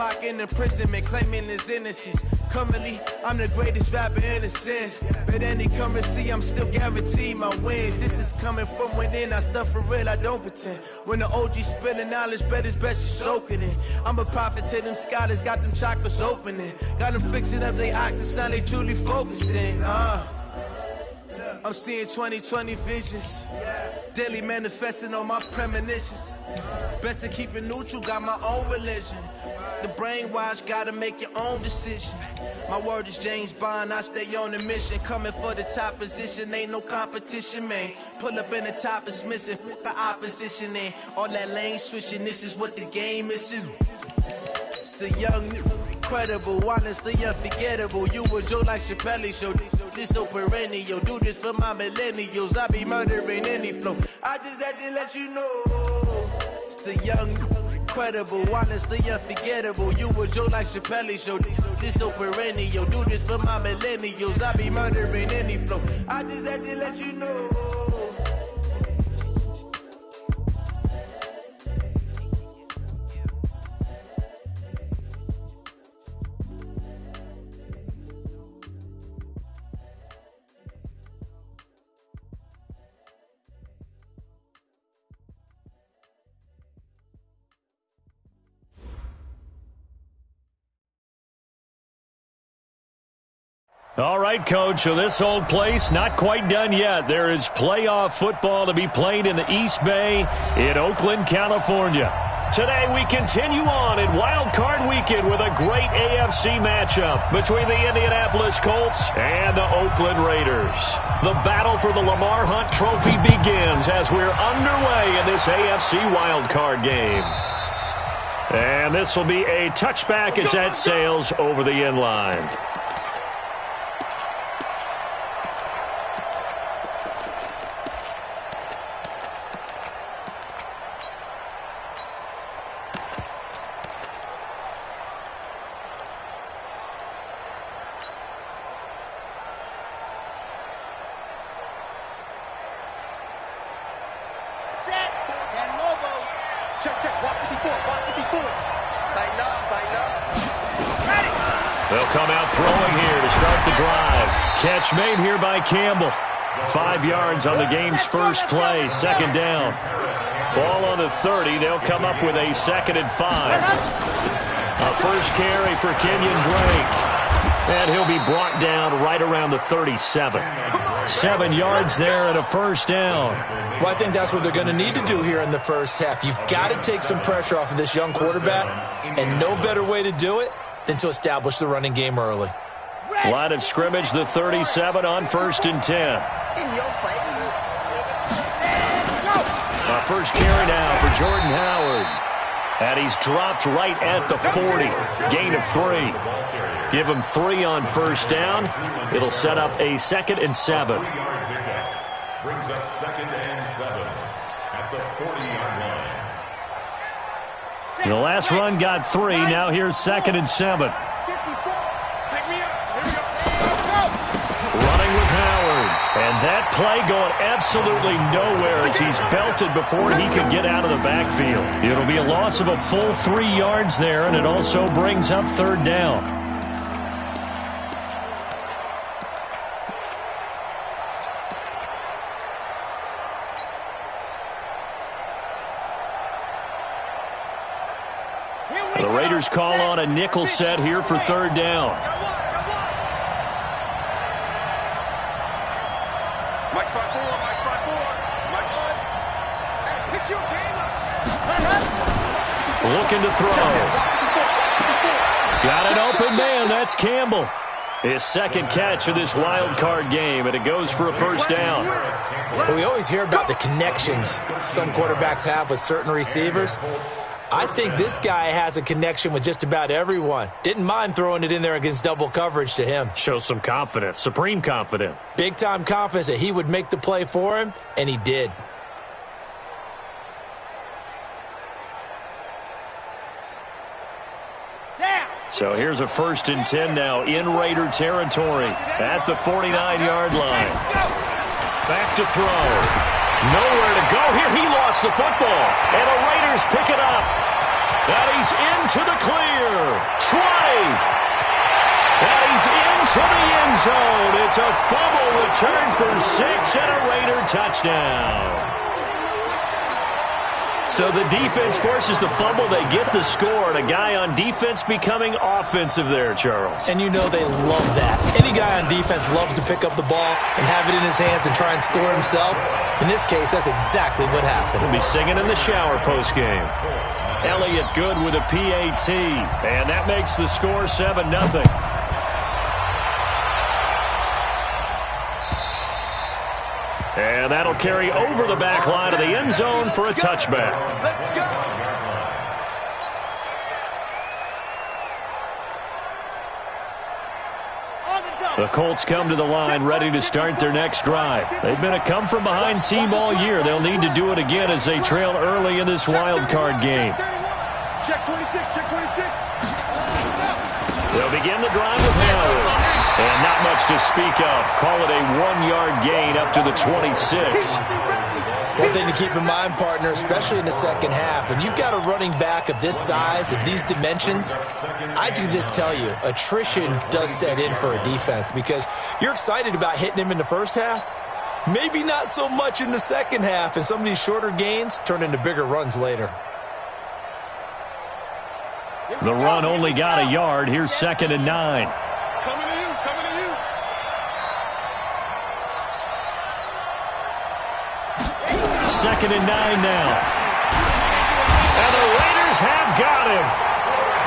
clock in imprisonment, claiming his innocence. Currently, I'm the greatest rapper in a sense. But any currency, I'm still guaranteed my wins. This is coming from within, I stuff for real, I don't pretend. When the OG spilling knowledge, bet it's best you soak it in. I'm a prophet to them scholars, got them chakras opening. Got them fixing up their octaves, now they truly focused in. I'm seeing 2020 visions. Daily manifesting on my premonitions. Best to keep it neutral, got my own religion. The brainwash, gotta make your own decision. My word is James Bond, I stay on the mission. Coming for the top position, ain't no competition, man. Pull up in the top is missing, the opposition in. All that lane switching, this is what the game is. It's the young, incredible, honestly unforgettable. You a Joe like Chappelle show. This so perennial, do this for my millennials. I be murdering any flow. I just had to let you know. It's the young, incredible, honestly unforgettable. You a Joe like Chappelle show. This so perennial, do this for my millennials. I be murdering any flow. I just had to let you know. All right, Coach, so this old place not quite done yet. There is playoff football to be played in the East Bay in Oakland, California. Today we continue on in Wild Card Weekend with a great AFC matchup between the Indianapolis Colts and the Oakland Raiders. The battle for the Lamar Hunt Trophy begins as we're underway in this AFC Wild Card game. And this will be a touchback as that sails over the end line. They'll come out throwing here to start the drive. Catch made here by Campbell. 5 yards on the game's first play, second down. Ball on the 30. They'll come up with a 2nd and 5. A first carry for Kenyon Drake. And he'll be brought down right around the 37. 7 yards there and a first down. Well, I think that's what they're going to need to do here in the first half. You've got to take some pressure off of this young quarterback, and no better way to do it than to establish the running game early. Line of scrimmage, the 37 on 1st and 10. In your face. Our first carry now for Jordan Howard. And he's dropped right at the 40. Gain of 3. Give him 3 on first down. It'll set up a 2nd and 7. Brings up 2nd and 7 at the 40-yard line. The last run got 3. Now here's 2nd and 7. Running with Howard. And that play going absolutely nowhere as he's belted before he could get out of the backfield. It'll be a loss of a full 3 yards there, and it also brings up 3rd down. The Raiders call on a nickel set here for 3rd down. Looking to throw. Got an open man. That's Campbell. His 2nd catch of this wild card game, and it goes for a first down. Well, we always hear about the connections some quarterbacks have with certain receivers. I think this guy has a connection with just about everyone. Didn't mind throwing it in there against double coverage to him. Shows some confidence, supreme confidence. Big-time confidence that he would make the play for him, and he did. So here's a 1st and 10 now in Raider territory at the 49-yard line. Back to throw. Nowhere to go here. He lost the football, and the Raiders pick it up. And he's into the clear. 20. And he's into the end zone. It's a fumble return for 6 and a Raider touchdown. So the defense forces the fumble. They get the score, and a guy on defense becoming offensive there, Charles. And you know they love that. Any guy on defense loves to pick up the ball and have it in his hands and try and score himself. In this case, that's exactly what happened. He'll be singing in the shower postgame. Elliott good with a PAT, and that makes the score 7-0. And that'll carry over the back line of the end zone for a touchback. Let's go. The Colts come to the line ready to start their next drive. They've been a come-from-behind team all year. They'll need to do it again as they trail early in this wild card game. Check 26, check 26. They'll begin the drive with Howard. And not much to speak of. Call it a 1-yard gain up to the 26. One thing to keep in mind, partner, especially in the second half, when you've got a running back of this size, of these dimensions, I can just tell you, attrition does set in for a defense because you're excited about hitting him in the first half. Maybe not so much in the second half, and some of these shorter gains turn into bigger runs later. The run only got a yard. Here's 2nd and 9. Coming to you, coming to you. 2nd and 9 now. And the Raiders have got him.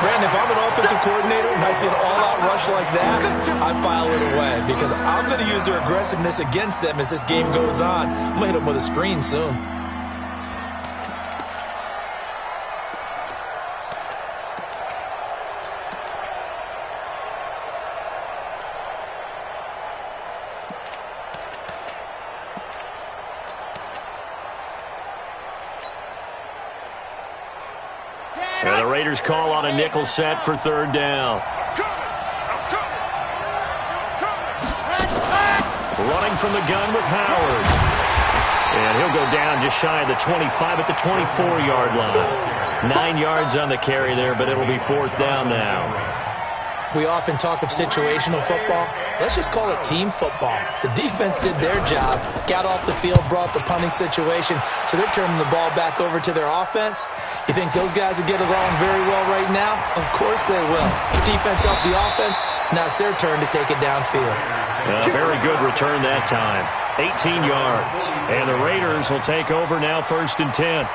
Brandon, if I'm an offensive coordinator and I see an all-out rush like that, I file it away because I'm going to use their aggressiveness against them as this game goes on. I'm going to hit them with a screen soon. And the Raiders call on a nickel set for 3rd down. Running from the gun with Howard. And he'll go down just shy of the 25 at the 24-yard line. 9 yards on the carry there, but it'll be 4th down now. We often talk of situational football. Let's just call it team football. The defense did their job, got off the field, brought the punting situation, so they're turning the ball back over to their offense. You think those guys will get along very well right now? Of course they will. Defense helped the offense. Now it's their turn to take it downfield. Very good return that time. 18 yards. And the Raiders will take over now 1st and 10.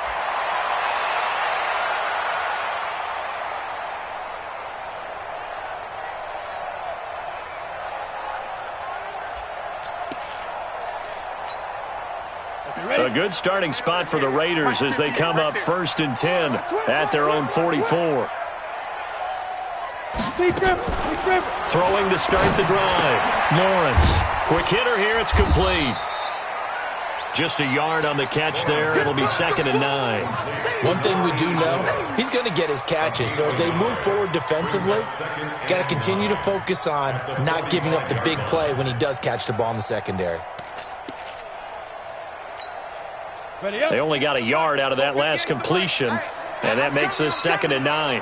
A good starting spot for the Raiders as they come up 1st and 10 at their own 44. Throwing to start the drive. Lawrence. Quick hitter here. It's complete. Just a yard on the catch there. It'll be 2nd and 9. One thing we do know, he's going to get his catches. So as they move forward defensively, got to continue to focus on not giving up the big play when he does catch the ball in the secondary. They only got a yard out of that last completion, and that makes this 2nd and 9.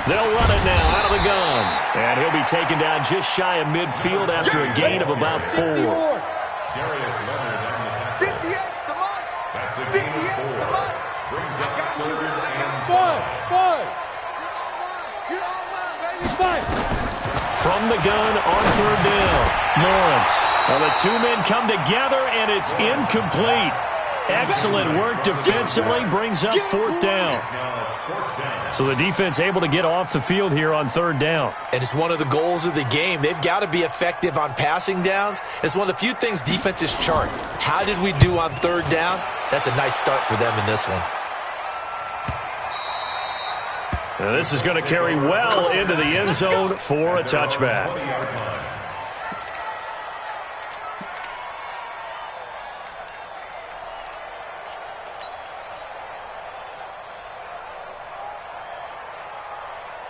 They'll run it now out of the gun, and he'll be taken down just shy of midfield after a gain of about 4. 58's the mark. That's a gain of 4. Brings up 3rd and 5. From the gun on 3rd down, Lawrence. Well, the two men come together, and it's incomplete. Excellent work defensively, brings up 4th down. So the defense able to get off the field here on 3rd down. And it's one of the goals of the game. They've got to be effective on passing downs. It's one of the few things defenses chart. How did we do on 3rd down? That's a nice start for them in this one. Now this is going to carry well into the end zone for a touchback.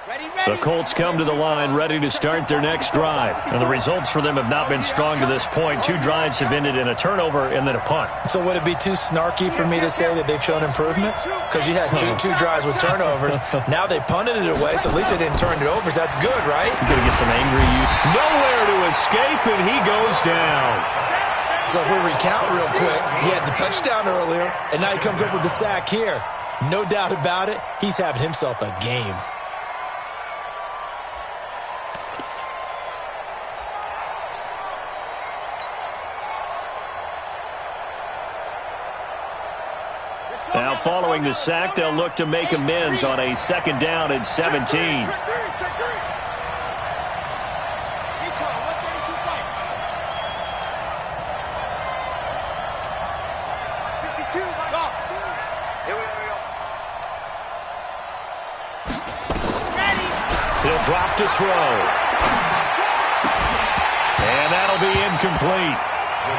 The Colts come to the line ready to start their next drive. And the results for them have not been strong to this point. 2 drives have ended in a turnover and then a punt. So would it be too snarky for me to say that they've shown improvement? Because you had two drives with turnovers. Now they punted it away, so at least they didn't turn it over. So that's good, right? You're going to get some angry youth. Nowhere to escape, and he goes down. So if we recount real quick, he had the touchdown earlier, and now he comes up with the sack here. No doubt about it, he's having himself a game. Now following the sack, they'll look to make amends on a 2nd down and 17. He'll drop to throw. And that'll be incomplete.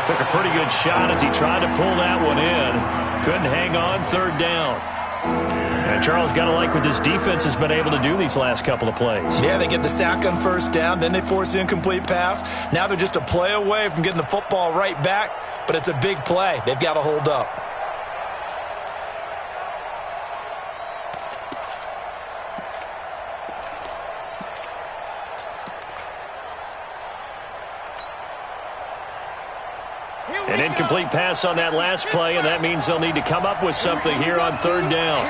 Took a pretty good shot as he tried to pull that one in. Couldn't hang on 3rd down. And Charles, got to like what this defense has been able to do these last couple of plays. Yeah, they get the sack on 1st down, then they force the incomplete pass. Now they're just a play away from getting the football right back, but it's a big play. They've got to hold up. An incomplete pass on that last play, and that means they'll need to come up with something here on 3rd down.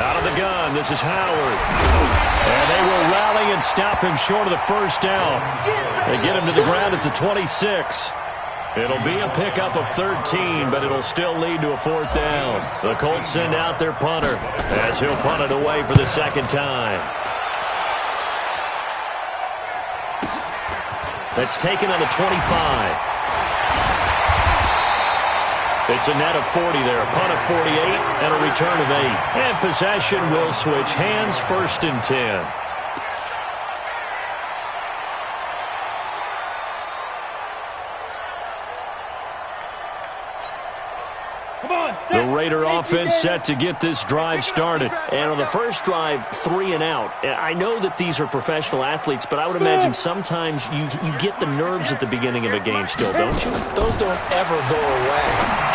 Out of the gun, this is Howard. And they will rally and stop him short of the 1st down. They get him to the ground at the 26. It'll be a pickup of 13, but it'll still lead to a 4th down. The Colts send out their punter as he'll punt it away for the 2nd time. That's taken on the 25. It's a net of 40 there, a punt of 48, and a return of 8. And possession will switch hands, 1st and 10. The Raider offense set to get this drive started. And on the first drive, 3 and out. I know that these are professional athletes, but I would imagine sometimes you get the nerves at the beginning of a game still, don't you? Those don't ever go away.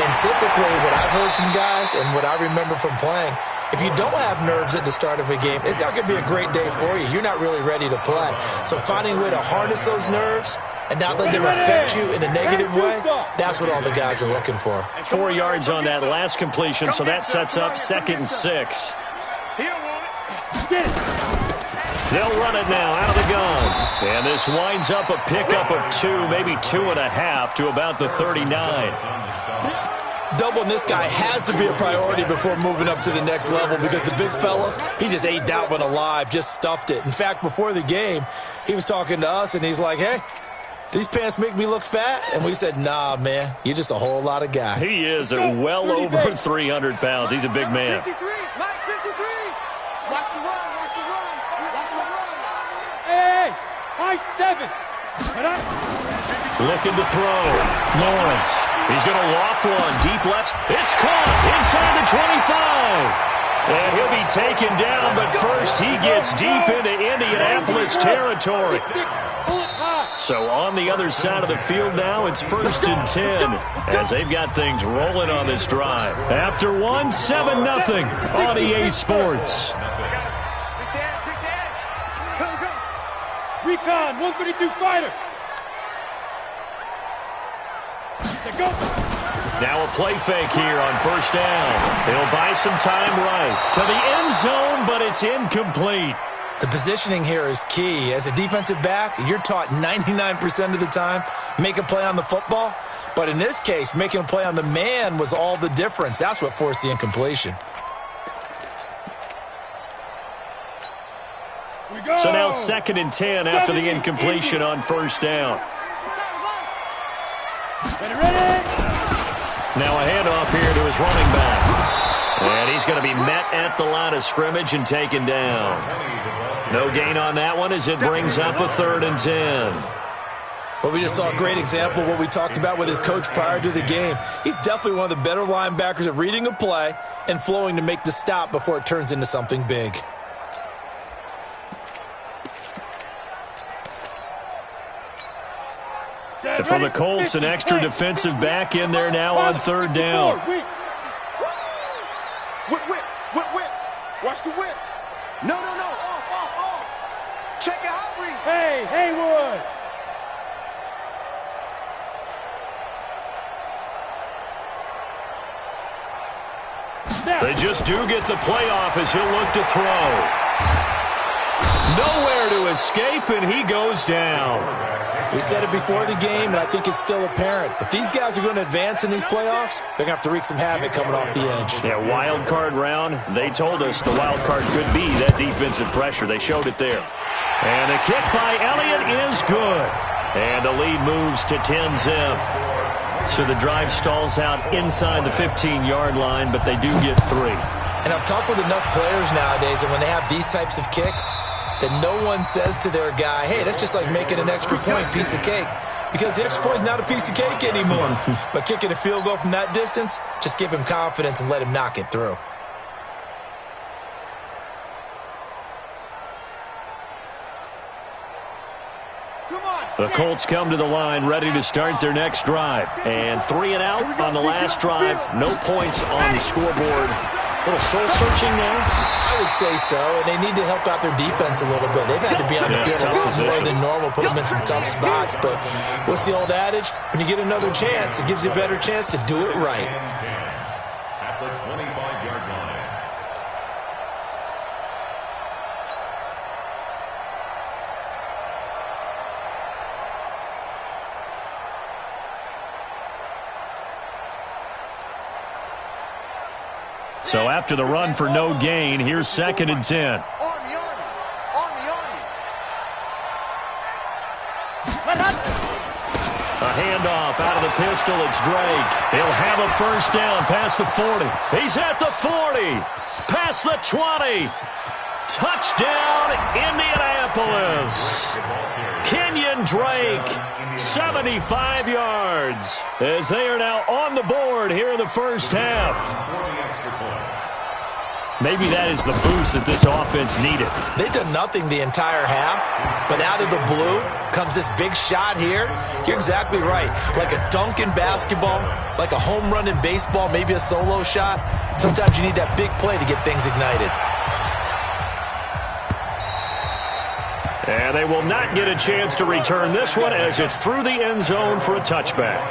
And typically what I've heard from guys and what I remember from playing, if you don't have nerves at the start of a game, it's not going to be a great day for you. You're not really ready to play. So finding a way to harness those nerves and not let them affect you in a negative way, that's what all the guys are looking for. 4 yards on that last completion, so that sets up 2nd and 6. They'll run it now out of the gun. And this winds up a pickup of 2, maybe 2.5 to about the 39. Doubling this guy has to be a priority before moving up to the next level because the big fella, he just ate that one alive, just stuffed it. In fact, before the game, he was talking to us, and he's like, hey, these pants make me look fat? And we said, nah, man, you're just a whole lot of guy. He is at well over 300 pounds. He's a big man. 53, Mike 53. Watch the run, watch the run, watch the run. Hey, high 7. Looking to throw. Lawrence. He's going to loft one. Deep left. It's caught inside the 25. And he'll be taken down, but first he gets deep into Indianapolis territory. So on the other side of the field now, it's 1st and 10 as they've got things rolling on this drive. After 1, 7-0 on EA Sports. Recon, 132 fighter. Go. Now a play fake here on 1st down. He'll buy some time right to the end zone, but it's incomplete. The positioning here is key. As a defensive back, you're taught 99% of the time, make a play on the football. But in this case, making a play on the man was all the difference. That's what forced the incompletion. So now 2nd and 10 after the incompletion on 1st down. Now a handoff here to his running back. And he's going to be met at the line of scrimmage and taken down. No gain on that one as it brings up a 3rd and 10. Well, we just saw a great example of what we talked about with his coach prior to the game. He's definitely one of the better linebackers at reading a play and flowing to make the stop before it turns into something big. And for the Colts, an extra defensive back in there now on third down. Whip. Watch the whip. No. Off. Check your hot read. Hey, Haywood. They just do get the playoff as he'll look to throw. Nowhere to escape, and he goes down. We said it before the game, and I think it's still apparent. If these guys are going to advance in these playoffs, they're going to have to wreak some havoc coming off the edge. Yeah, wild card round. They told us the wild card could be that defensive pressure. They showed it there. And a kick by Elliott is good. And the lead moves to 10-zip. So the drive stalls out inside the 15-yard line, but they do get 3. And I've talked with enough players nowadays, and when they have these types of kicks, that no one says to their guy, hey, that's just like making an extra point, piece of cake. Because the extra point is not a piece of cake anymore. But kicking a field goal from that distance, just give him confidence and let him knock it through. The Colts come to the line ready to start their next drive. And 3 and out on the last drive. No points on the scoreboard. A little soul-searching now? I would say so, and they need to help out their defense a little bit. They've had to be on the field a lot more than normal, put them in some tough spots. But what's the old adage? When you get another chance, it gives you a better chance to do it right. At the 25-yard line. So after the run for no gain, here's 2nd and 10. Army. A handoff out of the pistol. It's Drake. He'll have a first down past the 40. He's at the 40. Past the 20. Touchdown, Indianapolis. Kenyon Drake, 75 yards, as they are now on the board here in the first half. Maybe that is the boost that this offense needed. They've done nothing the entire half, but out of the blue comes this big shot here. You're exactly right. Like a dunk in basketball, like a home run in baseball, maybe a solo shot. Sometimes you need that big play to get things ignited. And they will not get a chance to return this one as it's through the end zone for a touchback.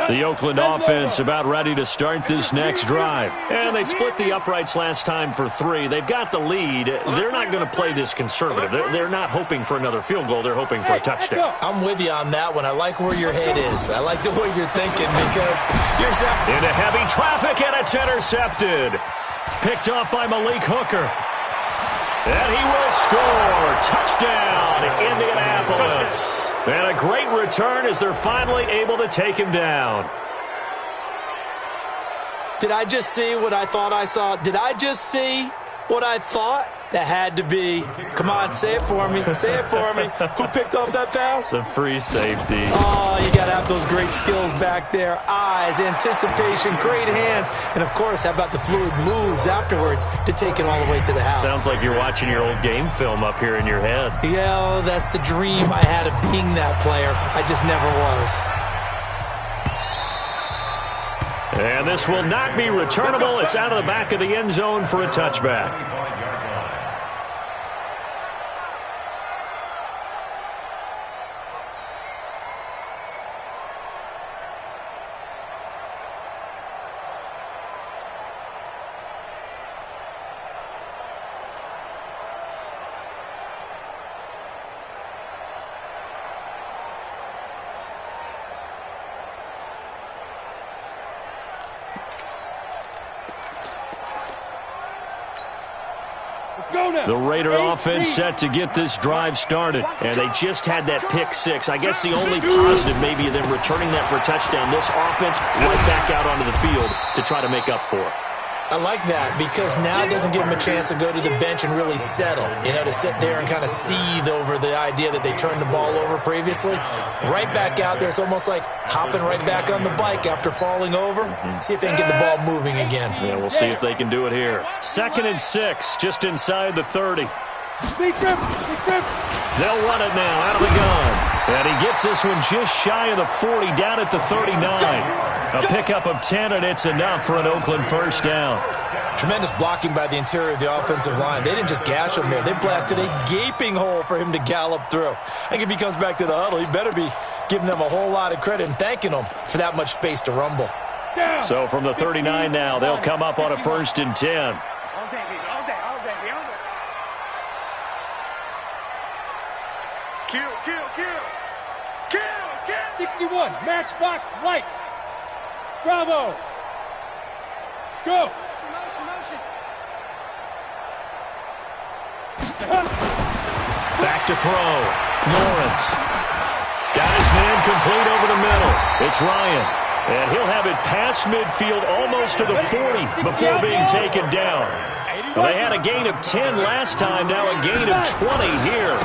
The Oakland offense about ready to start this next drive. And they split the uprights last time for 3. They've got the lead. They're not going to play this conservative. They're not hoping for another field goal. They're hoping for a touchdown. I'm with you on that one. I like where your head is. I like the way you're thinking because you're exactly... Into heavy traffic, and it's intercepted. Picked off by Malik Hooker. And he will score. Touchdown, Indianapolis. And a great return as they're finally able to take him down. Did I just see what I thought I saw? Did I just see what I thought? That had to be. Come on, say it for me. Say it for me. Who picked up that pass? The free safety. Oh, you got to have those great skills back there. Eyes, anticipation, great hands. And, of course, how about the fluid moves afterwards to take it all the way to the house? Sounds like you're watching your old game film up here in your head. Yeah, oh, that's the dream I had of being that player. I just never was. And this will not be returnable. It's out of the back of the end zone for a touchback. The Raider offense set to get this drive started. And they just had that pick six. I guess the only positive maybe of them returning that for a touchdown. This offense right back out onto the field to try to make up for it. I like that because now it doesn't give them a chance to go to the bench and really settle, to sit there and kind of seethe over the idea that they turned the ball over previously. Right back out there. It's almost like hopping right back on the bike after falling over. See if they can get the ball moving again. Yeah, we'll see if they can do it here. 2nd and 6, just inside the 30. They'll run it now out of the gun. And he gets this one just shy of the 40, down at the 39. A pickup of 10, and it's enough for an Oakland first down. Tremendous blocking by the interior of the offensive line. They didn't just gash him there. They blasted a gaping hole for him to gallop through. I think if he comes back to the huddle, he better be giving them a whole lot of credit and thanking them for that much space to rumble. So from the 39 now, they'll come up on a 1st and 10. Kill. 61, matchbox lights. Bravo. Go. Motion. Back to throw. Lawrence. Got his man complete over the middle. It's Ryan. And he'll have it past midfield almost to the 40 before being taken down. Well, they had a gain of 10 last time, now a gain of 20 here.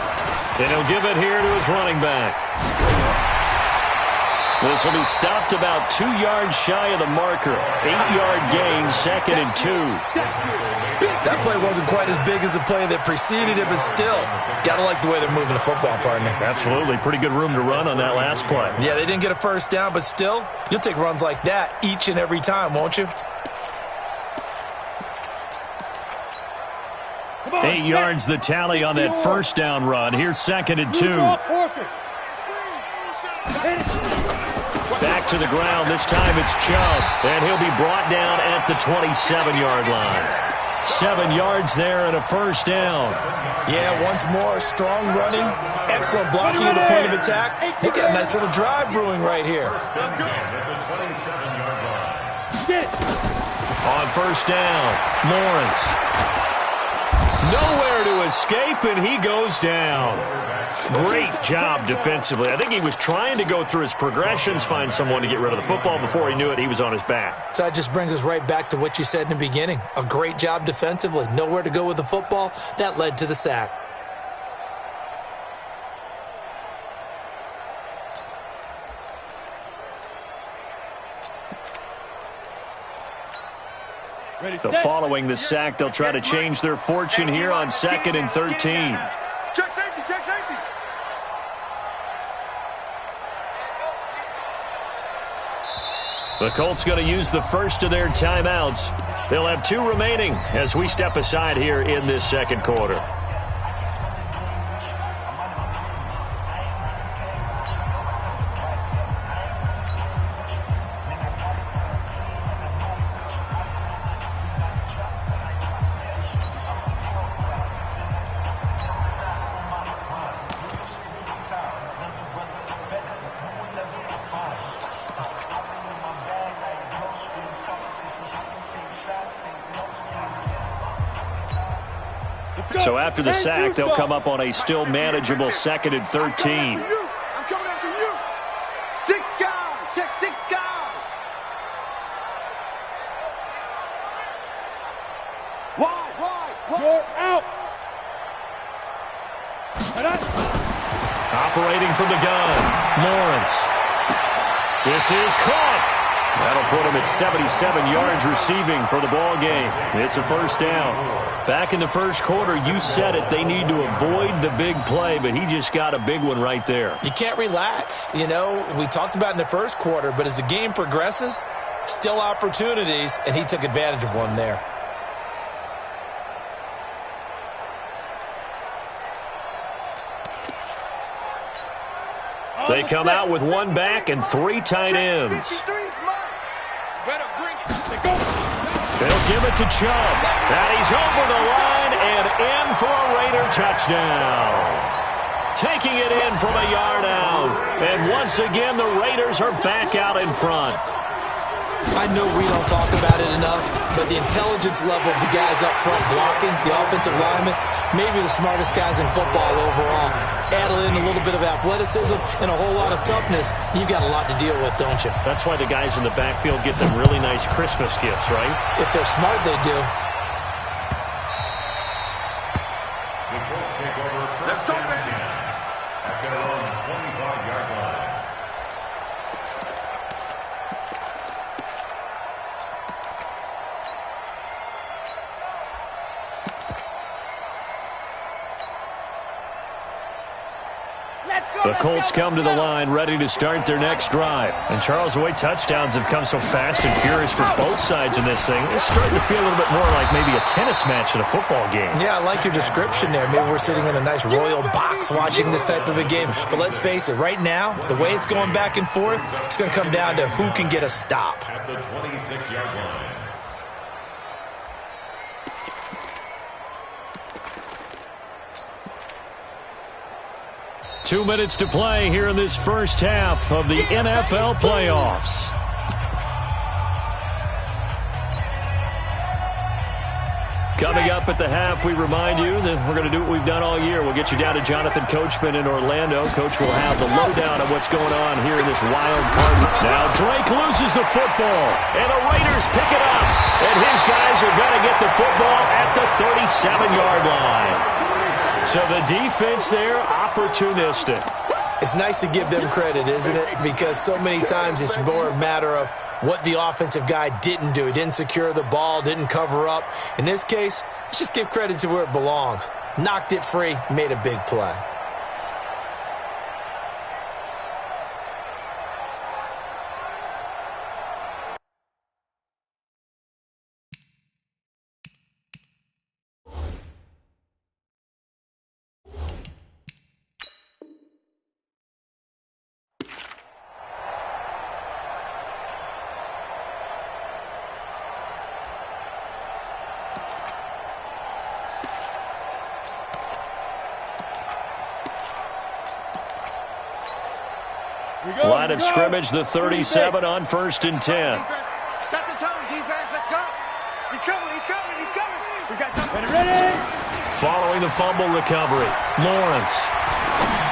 And he'll give it here to his running back. This will be stopped about 2 yards shy of the marker. 8-yard gain, 2nd and 2. That play wasn't quite as big as the play that preceded it, but still, got to like the way they're moving the football, partner. Absolutely. Pretty good room to run on that last play. Yeah, they didn't get a first down, but still, you'll take runs like that each and every time, won't you? 8 yards the tally on that first down run. Here's 2nd and 2. Back to the ground. This time it's Chubb. And he'll be brought down at the 27-yard line. 7 yards there and a first down. Yeah, once more, strong running, excellent blocking at the point of attack. They've got a nice little drive brewing right here. On first down, Lawrence. Nowhere to escape, and he goes down. Great job defensively. I think he was trying to go through his progressions, find someone to get rid of the football. Before he knew it, he was on his back. So that just brings us right back to what you said in the beginning. A great job defensively. Nowhere to go with the football. That led to the sack. So following the sack, they'll try to change their fortune here on 2nd and 13. Check safety. The Colts going to use the first of their timeouts. They'll have 2 remaining as we step aside here in this second quarter. So after the sack, they'll come up on a still manageable 2nd and 13. I'm coming after you. 6 guys. Check 6 guys. Wide. You're out. Operating from the gun, Lawrence. This is caught. That'll put him at 77 yards receiving for the ball game. It's a first down. Back in the first quarter, you said it, they need to avoid the big play, but he just got a big one right there. You can't relax. We talked about in the first quarter, but as the game progresses, still opportunities, and he took advantage of one there. They come out with 1 back and 3 tight ends. They'll give it to Chubb. And he's over the line and in for a Raider touchdown. Taking it in from a yard out. And once again, the Raiders are back out in front. I know we don't talk about it enough, but the intelligence level of the guys up front blocking, the offensive linemen, maybe the smartest guys in football overall. Add in a little bit of athleticism and a whole lot of toughness, you've got a lot to deal with, don't you? That's why the guys in the backfield get them really nice Christmas gifts, right? If they're smart, they do. The Colts take over first and 10 at their own 25-yard line. The Colts come to the line ready to start their next drive. And Charles, the way touchdowns have come so fast and furious for both sides in this thing, it's starting to feel a little bit more like maybe a tennis match in a football game. Yeah, I like your description there. Maybe we're sitting in a nice royal box watching this type of a game. But let's face it, right now, the way it's going back and forth, it's going to come down to who can get a stop. At the 26-yard line. 2 minutes to play here in this first half of the NFL playoffs. Coming up at the half, we remind you that we're going to do what we've done all year. We'll get you down to Jonathan Coachman in Orlando. Coach will have the lowdown of what's going on here in this wild card. Now Drake loses the football, and the Raiders pick it up. And his guys are going to get the football at the 37-yard line. So the defense there, opportunistic. It's nice to give them credit, isn't it? Because so many times it's more a matter of what the offensive guy didn't do. He didn't secure the ball, didn't cover up. In this case, let's just give credit to where it belongs. Knocked it free, made a big play. Line of scrimmage, the 37 on 1st and 10. Set the tone, defense. Let's go. He's coming. He's coming. He's coming. We got something. Ready? Following the fumble recovery, Lawrence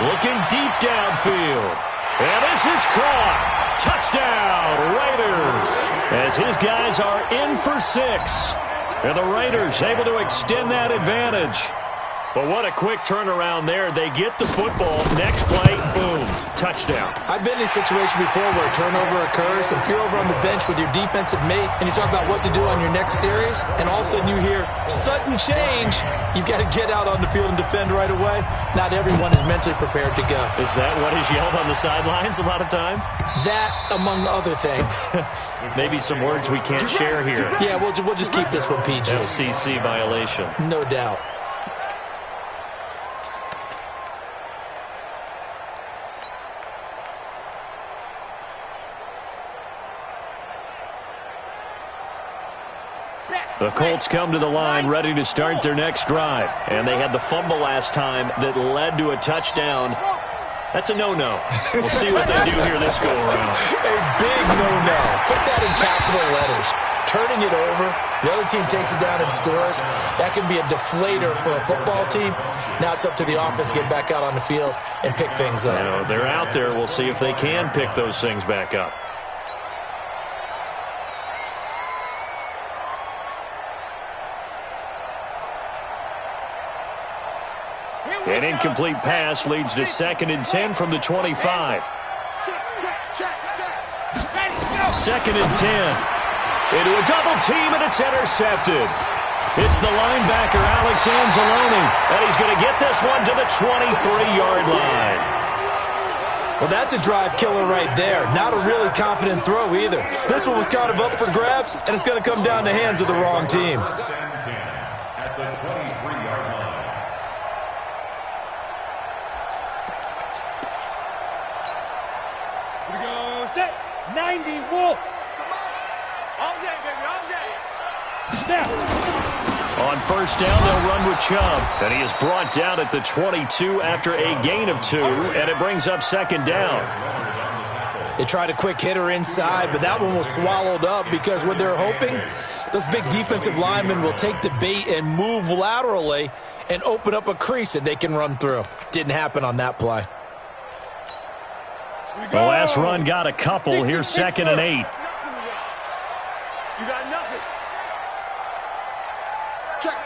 looking deep downfield. And this is caught. Touchdown, Raiders. As his guys are in for 6. And the Raiders able to extend that advantage. But what a quick turnaround there. They get the football. Next play, boom, touchdown. I've been in a situation before where a turnover occurs. If you're over on the bench with your defensive mate and you talk about what to do on your next series, and all of a sudden you hear sudden change, you've got to get out on the field and defend right away. Not everyone is mentally prepared to go. Is that what is yelled on the sidelines a lot of times? That, among other things. Maybe some words we can't share here. Yeah, we'll just keep this one PG. FCC violation. No doubt. The Colts come to the line ready to start their next drive. And they had the fumble last time that led to a touchdown. That's a no-no. We'll see what they do here this go-around. A big no-no. Put that in capital letters. Turning it over, the other team takes it down and scores. That can be a deflator for a football team. Now it's up to the offense to get back out on the field and pick things up. You know, they're out there. We'll see if they can pick those things back up. An incomplete pass leads to 2nd and 10 from the 25. 2nd and 10. Into a double team, and it's intercepted. It's the linebacker, Alex Anzalone, and he's going to get this one to the 23-yard line. Well, that's a drive killer right there. Not a really confident throw either. This one was kind of up for grabs, and it's going to come down the hands of the wrong team. At the 23-yard line. Here we go. Set. 90 Wolf. All day, baby. All day. Snap. On 1st down, they'll run with Chubb. And he is brought down at the 22 after a gain of 2, and it brings up 2nd down. They tried a quick hitter inside, but that one was swallowed up because what they're hoping, those big defensive linemen will take the bait and move laterally and open up a crease that they can run through. Didn't happen on that play. The last run got a couple. Here's 2nd and 8. You got nothing. Check.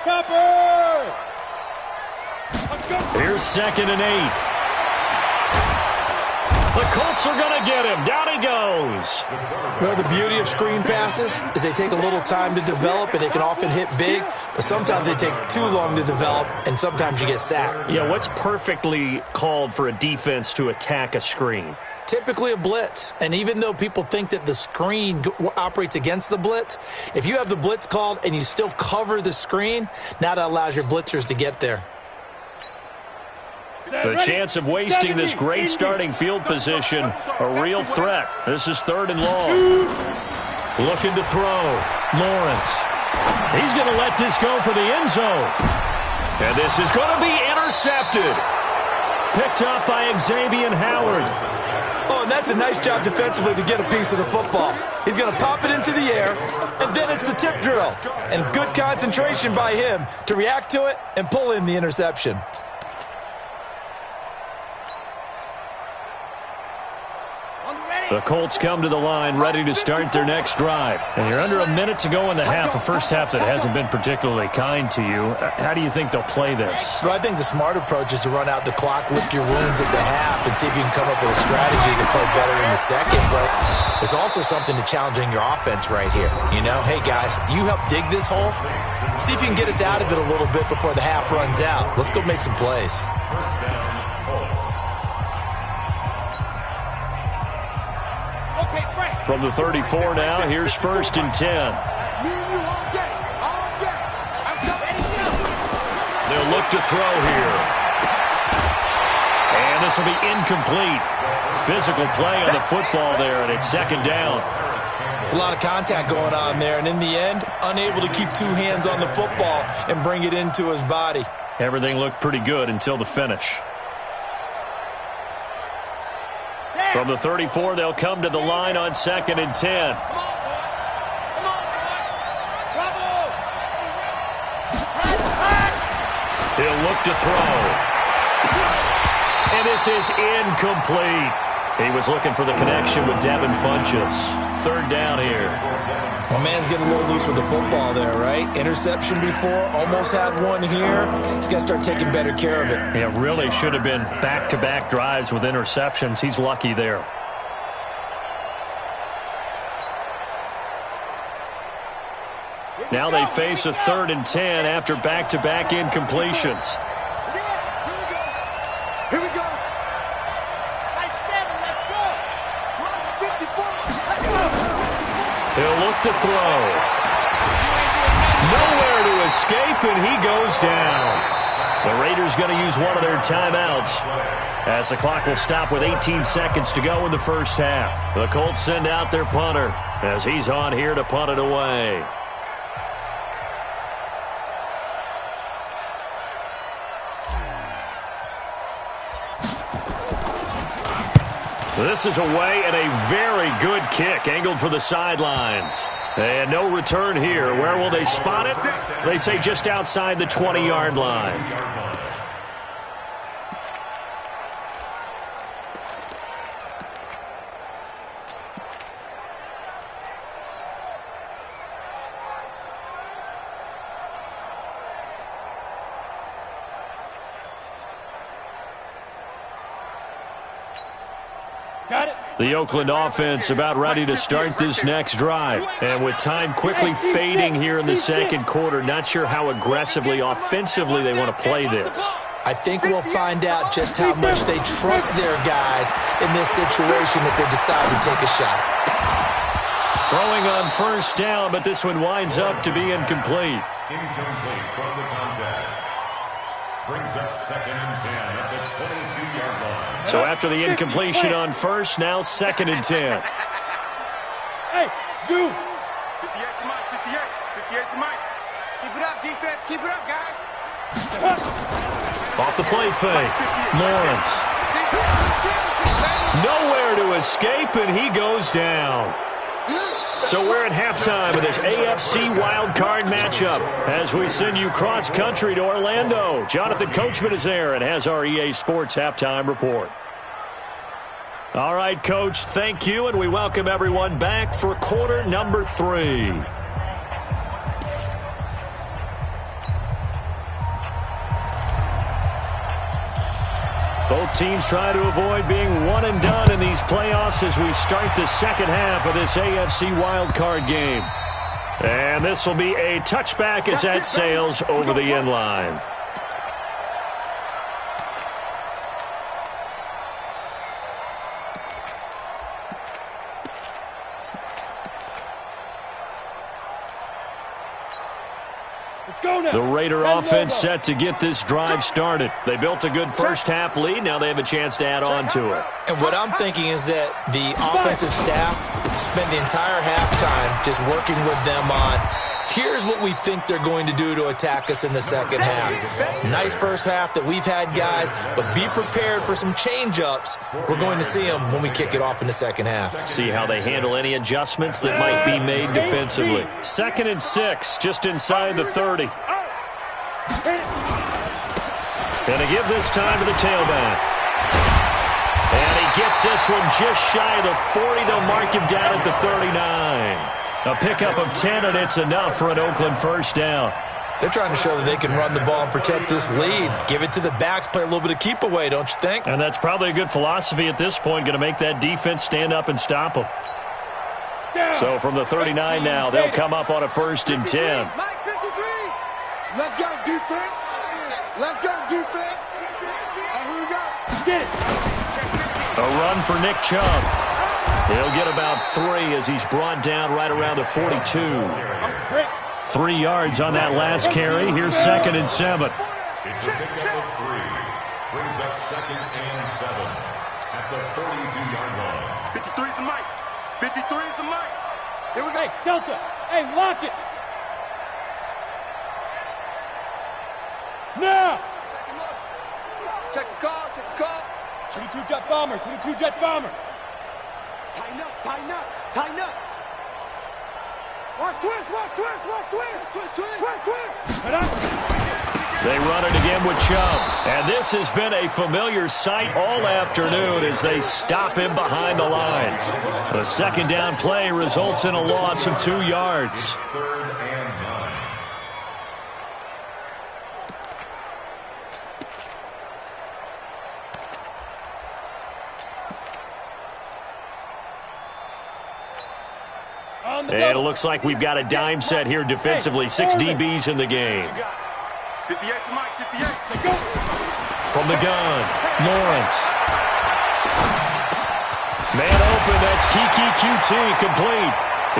Topper! Here's 2nd and 8. The Colts are going to get him. Down he goes. Well, the beauty of screen passes is they take a little time to develop, and they can often hit big, but sometimes they take too long to develop, and sometimes you get sacked. Yeah, what's perfectly called for a defense to attack a screen? Typically a blitz, and even though people think that the screen operates against the blitz, if you have the blitz called and you still cover the screen, now that allows your blitzers to get there. The chance of wasting this great starting field position, a real threat. This is 3rd and long. Looking to throw. Lawrence. He's going to let this go for the end zone. And this is going to be intercepted. Picked up by Xavier Howard. Oh, and that's a nice job defensively to get a piece of the football. He's going to pop it into the air, and then it's the tip drill. And good concentration by him to react to it and pull in the interception. The Colts come to the line ready to start their next drive. And you're under a minute to go in the half, a first half that hasn't been particularly kind to you. How do you think they'll play this? Well, I think the smart approach is to run out the clock, lick your wounds at the half, and see if you can come up with a strategy to play better in the second. But there's also something to challenging your offense right here. You know, hey, guys, you help dig this hole. See if you can get us out of it a little bit before the half runs out. Let's go make some plays. From the 34 now, here's 1st and 10. They'll look to throw here. And this will be incomplete. Physical play on the football there, and it's 2nd down. It's a lot of contact going on there, and in the end, unable to keep 2 hands on the football and bring it into his body. Everything looked pretty good until the finish. From the 34, they'll come to the line on 2nd and 10. He'll look to throw. And this is incomplete. He was looking for the connection with Devin Funchess. 3rd down here. My man's getting a little loose with the football there, right? Interception before, almost had one here. He's got to start taking better care of it. Yeah, really should have been back-to-back drives with interceptions. He's lucky there. Now they face a 3rd and 10 after back-to-back incompletions. Here we go. Nice 7, let's go. 54, let's go. He'll look to throw. Nowhere to escape, and he goes down. The Raiders going to use one of their timeouts as the clock will stop with 18 seconds to go in the first half. The Colts send out their punter as he's on here to punt it away. This is away and a very good kick angled for the sidelines. And no return here. Where will they spot it? They say just outside the 20-yard line. The Oakland offense about ready to start this next drive. And with time quickly fading here in the second quarter, not sure how aggressively, offensively they want to play this. I think we'll find out just how much they trust their guys in this situation if they decide to take a shot. Throwing on 1st down, but this one winds up to be incomplete. Incomplete from the contact. Brings up 2nd and 10 at the 22-yard line. So after the incompletion on 1st, now 2nd and 10. Hey, Zoo! 58 to Mike, 58. 58 to Mike. Keep it up, defense. Keep it up, guys. Off the play fake. Lawrence. Nowhere to escape, and he goes down. So we're at halftime of this AFC wildcard matchup as we send you cross-country to Orlando. Jonathan Coachman is there and has our EA Sports halftime report. All right, Coach, thank you, and we welcome everyone back for quarter number 3. Both teams try to avoid being one and done in these playoffs as we start the second half of this AFC wildcard game. And this will be a touchback as that sails over the end line. The Raider offense set to get this drive started. They built a good first half lead. Now they have a chance to add on to it. And what I'm thinking is that the offensive staff spent the entire halftime just working with them on, here's what we think they're going to do to attack us in the second half. Nice first half that we've had, guys, but be prepared for some change-ups. We're going to see them when we kick it off in the second half. See how they handle any adjustments that might be made defensively. 2nd and 6, just inside the 30. Going to give this time to the tailback. And he gets this one just shy of the 40. They'll mark him down at the 39. A pickup of 10, and it's enough for an Oakland first down. They're trying to show that they can run the ball and protect this lead. Give it to the backs, play a little bit of keep away, don't you think? And that's probably a good philosophy at this point, going to make that defense stand up and stop them. So from the 39 now, they'll come up on a 1st and 10. Mike 53. Let's go, defense. Let's go, defense. And here we go. Get it. A run for Nick Chubb. He'll get about 3 as he's brought down right around the 42. 3 yards on that last carry. Here's 2nd and 7. It's a pickup of 3. Brings up 2nd and 7 at the 42-yard line. 53 is the mic. 53 is the mic. Here we go. Hey, Delta. Hey, lock it. Now. Check the call, check the call. 22 jet bomber, 22 jet bomber. Tighten up, tighten up, tighten up. Watch twist, watch twist, watch twist. Twist, twist, twist, twist. They run it again with Chubb. And this has been a familiar sight all afternoon as they stop him behind the line. The 2nd down play results in a loss of 2 yards. 3rd and 9. And it looks like we've got a dime set here defensively. 6 DBs in the game. 58 to Mike, 58. Go. From the gun, Lawrence. Man open, that's Kiki QT complete.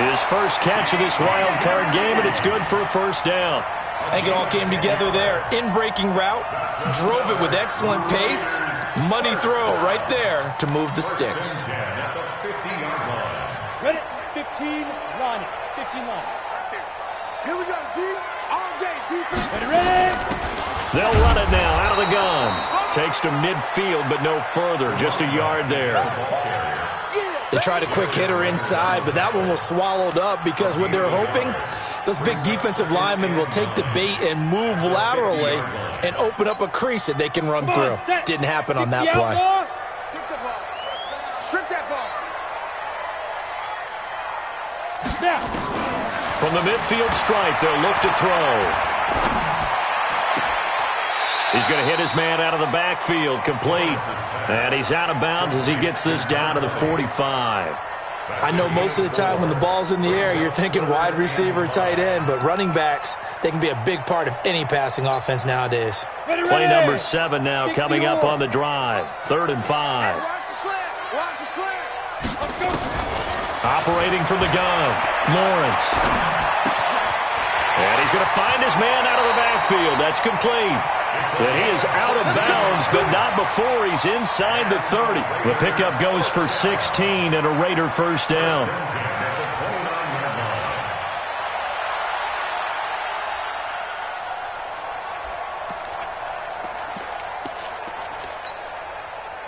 His first catch of this wild card game, and it's good for a 1st down. I think it all came together there. In-breaking route, drove it with excellent pace. Money throw right there to move the sticks. At the 50-yard line. Ready? 15 line. 15 line. Here we go, D. All day, defense. Ready, ready. They'll run it now out of the gun. Takes to midfield, but no further. Just a yard there. They tried a quick hitter inside, but that one was swallowed up because what they're hoping, those big defensive linemen will take the bait and move laterally and open up a crease that they can run through. Didn't happen on that play. Strip the ball. Strip that ball. Now. From the midfield stripe, they'll look to throw. He's going to hit his man out of the backfield, complete. And he's out of bounds as he gets this down to the 45. I know most of the time when the ball's in the air, you're thinking wide receiver, tight end, but running backs, they can be a big part of any passing offense nowadays. Play number 7 now coming up on the drive. 3rd and 5. Watch the slant. Watch the slant. Operating from the gun, Lawrence. And he's going to find his man out of the backfield. That's complete. And he is out of bounds, but not before he's inside the 30. The pickup goes for 16 and a Raider 1st down.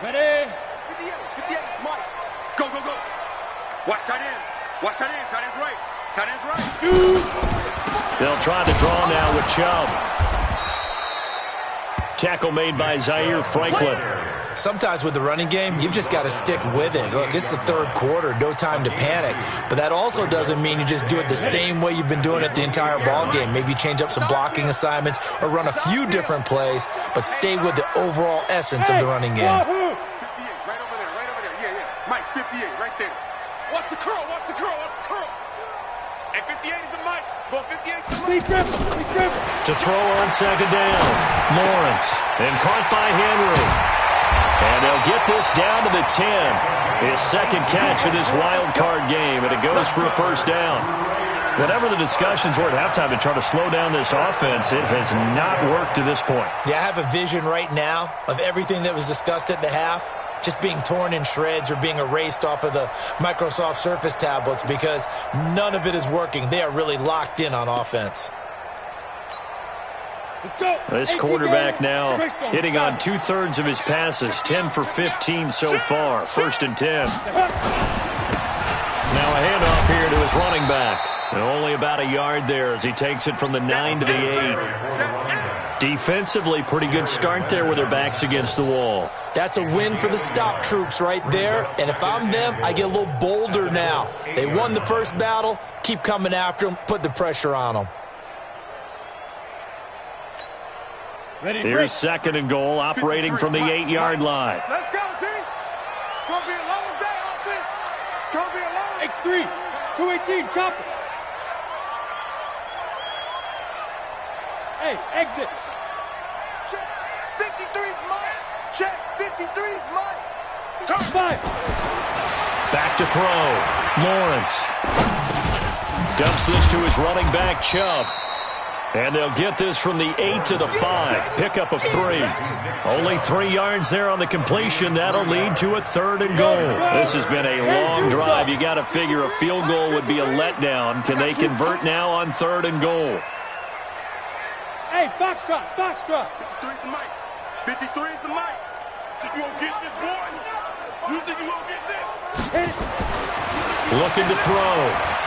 Ready. 58, 58. Watch tight end. Watch tight end. Tight end's right. Tight end's right. Shoot. They'll try the draw now with Chubb. Tackle made by Zaire Franklin. Sometimes with the running game, you've just got to stick with it. Look, it's the third quarter, no time to panic. But that also doesn't mean you just do it the same way you've been doing it the entire ball game. Maybe change up some blocking assignments or run a few different plays, but stay with the overall essence of the running game. 58, right over there, right over there. Yeah, yeah. Mike, 58, right there. Watch the curl, watch the curl, watch the curl. And 58 is a Mike. Go 58 is a Mike. To throw on second down, Lawrence, and caught by Henry. And they'll get this down to the 10. His second catch of this wild card game, and it goes for a first down. Whatever the discussions were at halftime to try to slow down this offense, it has not worked to this point. Yeah, I have a vision right now of everything that was discussed at the half just being torn in shreds or being erased off of the Microsoft Surface tablets because none of it is working. They are really locked in on offense. Let's go. This quarterback now hitting on 2/3 of his passes, 10 for 15 so far, 1st and 10. Now a handoff here to his running back. And only about a yard there as he takes it from the 9 to the 8. Defensively, pretty good start there with their backs against the wall. That's a win for the stop troops right there. And if I'm them, I get a little bolder now. They won the first battle. Keep coming after them. Put the pressure on them. Here's 2nd and goal, operating from the 8-yard line. Let's go, team. It's going to be a long day, offense. It's going to be a long X3, 218, chopper. Hey, exit. check. 53's mine. Check. 53's mine. Come 5. Back to throw. Lawrence dumps this to his running back, Chubb. And they'll get this from the 8 to the 5. Pickup of 3. Only 3 yards there on the completion. That'll lead to a 3rd and goal. This has been a long drive. You got to figure a field goal would be a letdown. Can they convert now on 3rd and goal? Hey, foxtrot, foxtrot. 53's the mic. 53's the mic. Think you gonna get this, boy? You think you gonna get this? Looking to throw.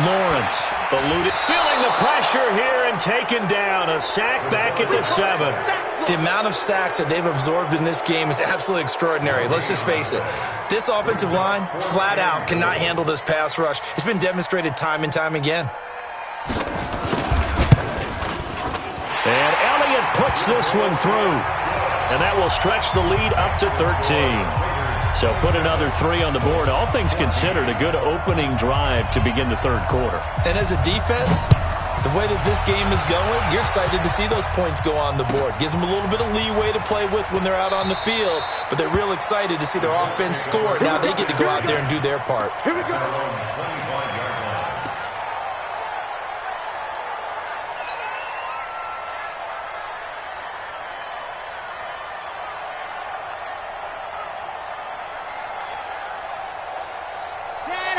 Lawrence eluded. Feeling the pressure here and taken down. A sack back at the 7. The amount of sacks that they've absorbed in this game is absolutely extraordinary. Let's just face it. This offensive line, flat out, cannot handle this pass rush. It's been demonstrated time and time again. And Elliott puts this one through. And that will stretch the lead up to 13. So put another 3 on the board. All things considered, a good opening drive to begin the 3rd quarter. And as a defense, the way that this game is going, you're excited to see those points go on the board. Gives them a little bit of leeway to play with when they're out on the field, but they're real excited to see their offense score. Now they get to go out there and do their part. Here we go.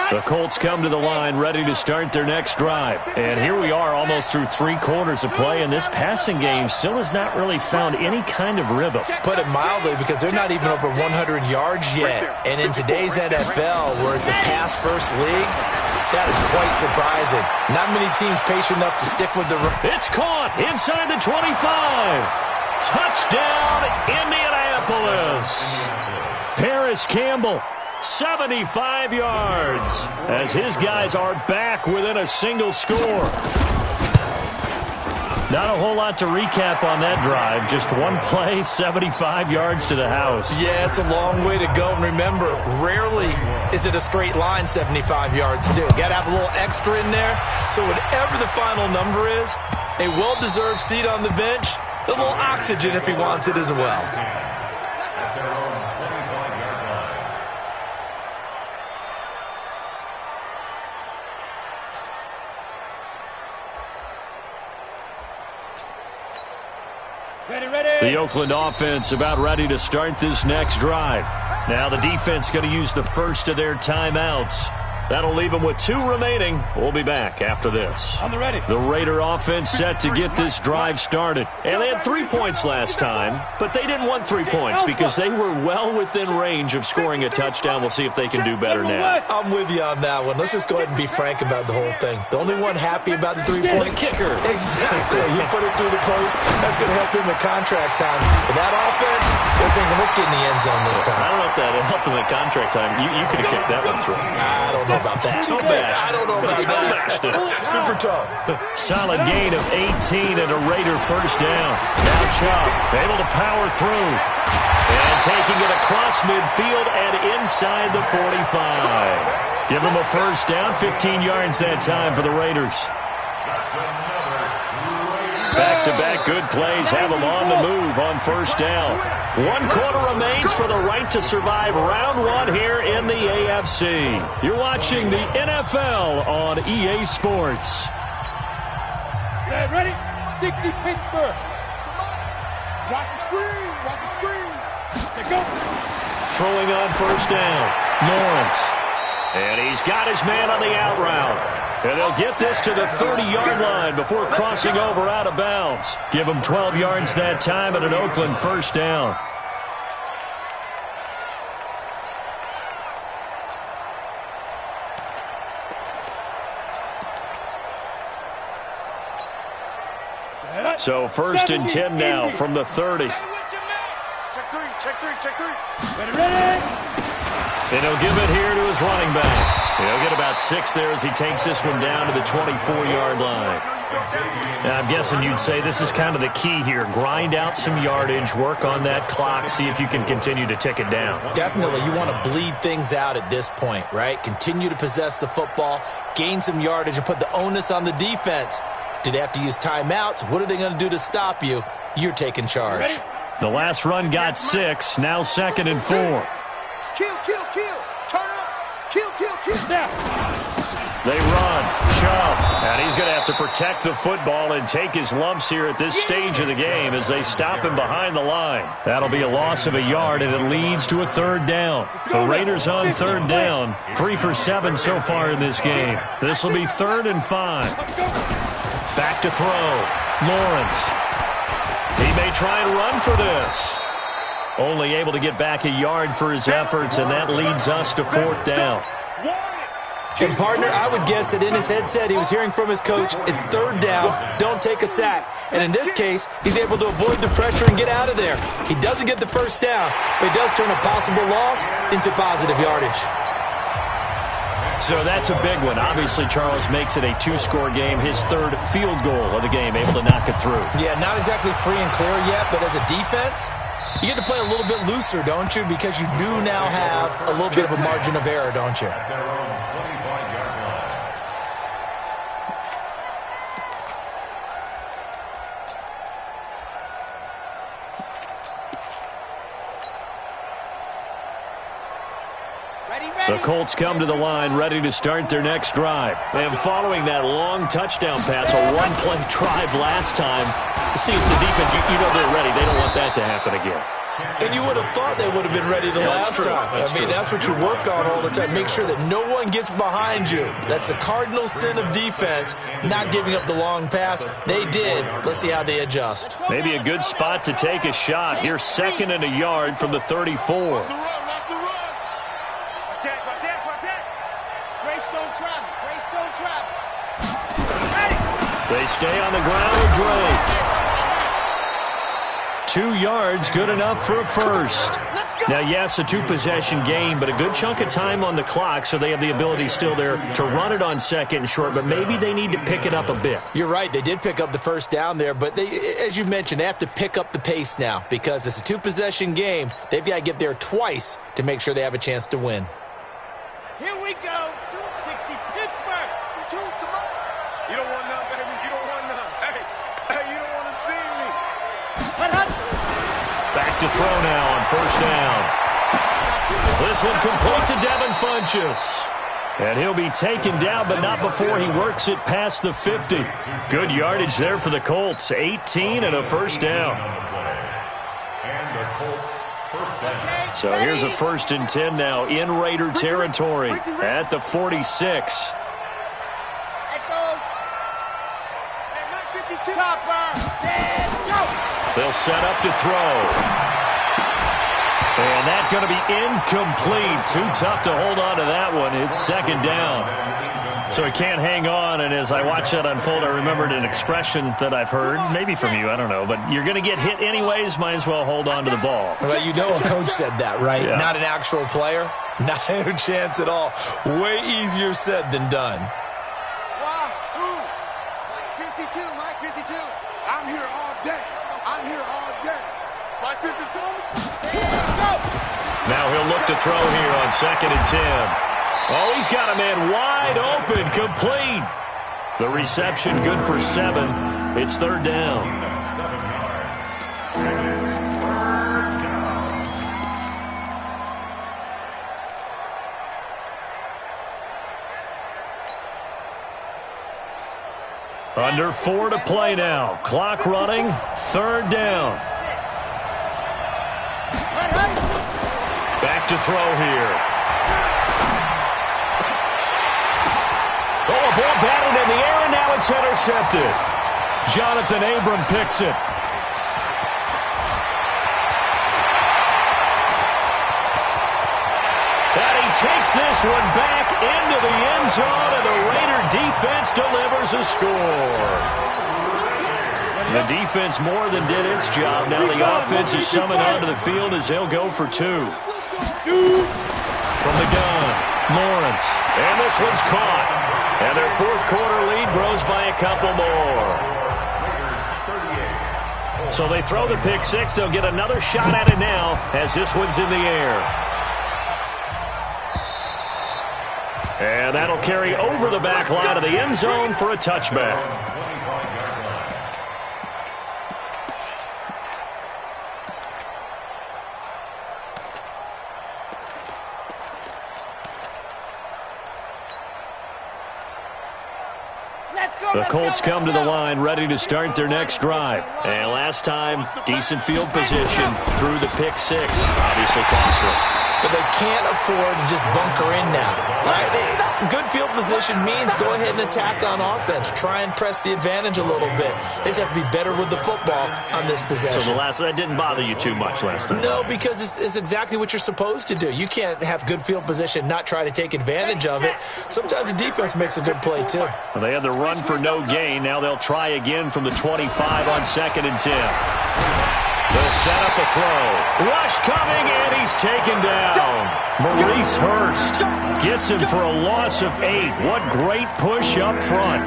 The Colts come to the line ready to start their next drive. And here we are almost through 3 quarters of play, and this passing game still has not really found any kind of rhythm. Put it mildly, because they're not even over 100 yards yet. And in today's NFL, where it's a pass-first league, that is quite surprising. Not many teams patient enough to stick with the run. It's caught inside the 25. Touchdown, Indianapolis. Paris Campbell, 75 yards, as his guys are back within a single score. Not a whole lot to recap on that drive. Just one play, 75 yards to the house. Yeah, it's a long way to go. And remember, rarely is it a straight line 75 yards, too. Got to have a little extra in there. So whatever the final number is, a well-deserved seat on the bench, a little oxygen if he wants it as well. The Oakland offense about ready to start this next drive. Now the defense going to use the first of their timeouts. That'll leave them with 2 remaining. We'll be back after this. On the ready. The Raider offense set to get this drive started. And they had 3 points last time, but they didn't want 3 points because they were well within range of scoring a touchdown. We'll see if they can do better now. I'm with you on that one. Let's just go ahead and be frank about the whole thing. The only one happy about the 3-point kicker. Exactly. You put it through the post. That's going to help him in contract time. But that offense, they're thinking, let's get in the end zone this time. I don't know if that helped him in contract time. You could have kicked that one through. I don't know about that. I don't know about that. Super tough. Solid gain of 18 and a Raider first down. Now Chubb able to power through. And taking it across midfield and inside the 45. Give them a first down, 15 yards that time for the Raiders. Back-to-back good plays have them on the move on first down. 1 quarter remains for the right to survive round 1 here in the AFC. You're watching the NFL on EA Sports. Set, ready? 60 Pittsburgh. Watch the screen. Watch the screen. Let's go. Throwing on first down. Lawrence. And he's got his man on the out route. And they'll get this to the 30-yard line before crossing over out of bounds. Give them 12 yards that time and an Oakland first down. So first and 10 now from the 30. Check 3, check 3, check 3. Ready? And he'll give it here to his running back. He'll get about 6 there as he takes this one down to the 24-yard line. Now, I'm guessing you'd say this is kind of the key here. Grind out some yardage, work on that clock, see if you can continue to tick it down. Definitely. You want to bleed things out at this point, right? Continue to possess the football, gain some yardage, and put the onus on the defense. Do they have to use timeouts? What are they going to do to stop you? You're taking charge. The last run got 6, now 2nd and 4. Kill, kill, kill. Turn up. Kill, kill, kill. They run. Chubb. And he's going to have to protect the football and take his lumps here at this stage of the game as they stop him behind the line. That'll be a loss of a yard, and it leads to a 3rd down. The Raiders on 3rd down. 3 for 7 so far in this game. This will be 3rd and 5. Back to throw. Lawrence. He may try and run for this. Only able to get back a yard for his efforts, and that leads us to 4th down. And, partner, I would guess that in his headset he was hearing from his coach, it's 3rd down, don't take a sack. And in this case, he's able to avoid the pressure and get out of there. He doesn't get the first down, but he does turn a possible loss into positive yardage. So that's a big one. Obviously, Charles makes it a 2-score game, his 3rd field goal of the game, able to knock it through. Yeah, not exactly free and clear yet, but as a defense, you get to play a little bit looser, don't you? Because you do now have a little bit of a margin of error, don't you? The Colts come to the line ready to start their next drive. And following that long touchdown pass, a one-play drive last time, see if the defense, you know they're ready. They don't want that to happen again. And you would have thought they would have been ready the last time. That's what you work on all the time. Make sure that no one gets behind you. That's the cardinal sin of defense, not giving up the long pass. They did. Let's see how they adjust. Maybe a good spot to take a shot. Here's 2nd and a yard from the 34. They stay on the ground with Drake. 2 yards, good enough for a first. Now, yes, a 2-possession game, but a good chunk of time on the clock, so they have the ability still there to run it on 2nd and short, but maybe they need to pick it up a bit. You're right. They did pick up the first down there, but they, as you mentioned, they have to pick up the pace now because it's a 2-possession game. They've got to get there twice to make sure they have a chance to win. Here we go. 260 Pittsburgh. Come on. You don't want none, baby. You don't want none. Hey, you don't want to see me. Back to throw now on first down. This one complete to Devin Funchess. And he'll be taken down, but not before he works it past the 50. Good yardage there for the Colts. 18 and a first down. And the Colts First down. So here's a 1st and 10 now in Raider territory at the 46. They'll set up to throw. And that's going to be incomplete. Too tough to hold on to that one. It's 2nd down. So he can't hang on, and as I watch that unfold, I remembered an expression that I've heard, maybe from you, I don't know, but you're going to get hit anyways, might as well hold on to the ball. Well, you know a coach said that, right? Yeah. Not an actual player. Not a chance at all. Way easier said than done. Mike 52, Mike 52. I'm here all day. I'm here all day. Mike 52. Now he'll look to throw here on 2nd and 10. Oh, he's got a man wide open, complete. The reception good for 7. It's 3rd down. 7 yards. And it's 3rd down. Under 4 to play now. Clock running. 3rd down. Back to throw here. Oh, a ball batted in the air, and now it's intercepted. Jonathan Abram picks it. And he takes this one back into the end zone, and the Raider defense delivers a score. The defense more than did its job. Now the offense is summoned onto the field as they'll go for 2. From the gun, Lawrence. And this one's caught. And their 4th quarter lead grows by a couple more. So they throw the pick 6. They'll get another shot at it now as this one's in the air. And that'll carry over the back line of the end zone for a touchback. The Colts come to the line ready to start their next drive. And last time, decent field position through the pick 6. Obviously costly. But they can't afford to just bunker in now. Right? Good field position means go ahead and attack on offense. Try and press the advantage a little bit. They just have to be better with the football on this possession. So that didn't bother you too much last time? No, because it's exactly what you're supposed to do. You can't have good field position, not try to take advantage of it. Sometimes the defense makes a good play, too. Well, they had the run for no gain. Now they'll try again from the 25 on 2nd and 10. They'll set up a throw. Rush coming, and he's taken down. Maurice Hurst gets him for a loss of 8. What great push up front.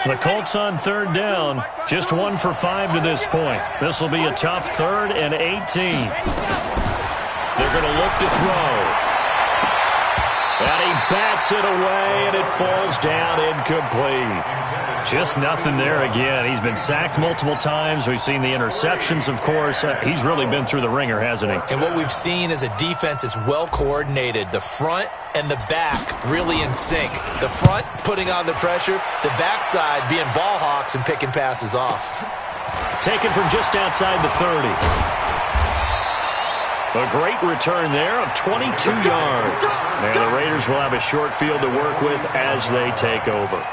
The Colts on 3rd down, just 1 for 5 to this point. This will be a tough 3rd and 18. They're going to look to throw. And he bats it away, and it falls down incomplete. Just nothing there again. He's been sacked multiple times. We've seen the interceptions, of course. He's really been through the ringer, hasn't he? And what we've seen is a defense that's well coordinated. The front and the back really in sync. The front putting on the pressure, the backside being ball hawks and picking passes off. Taken from just outside the 30. A great return there of 22 yards. And the Raiders will have a short field to work with as they take over.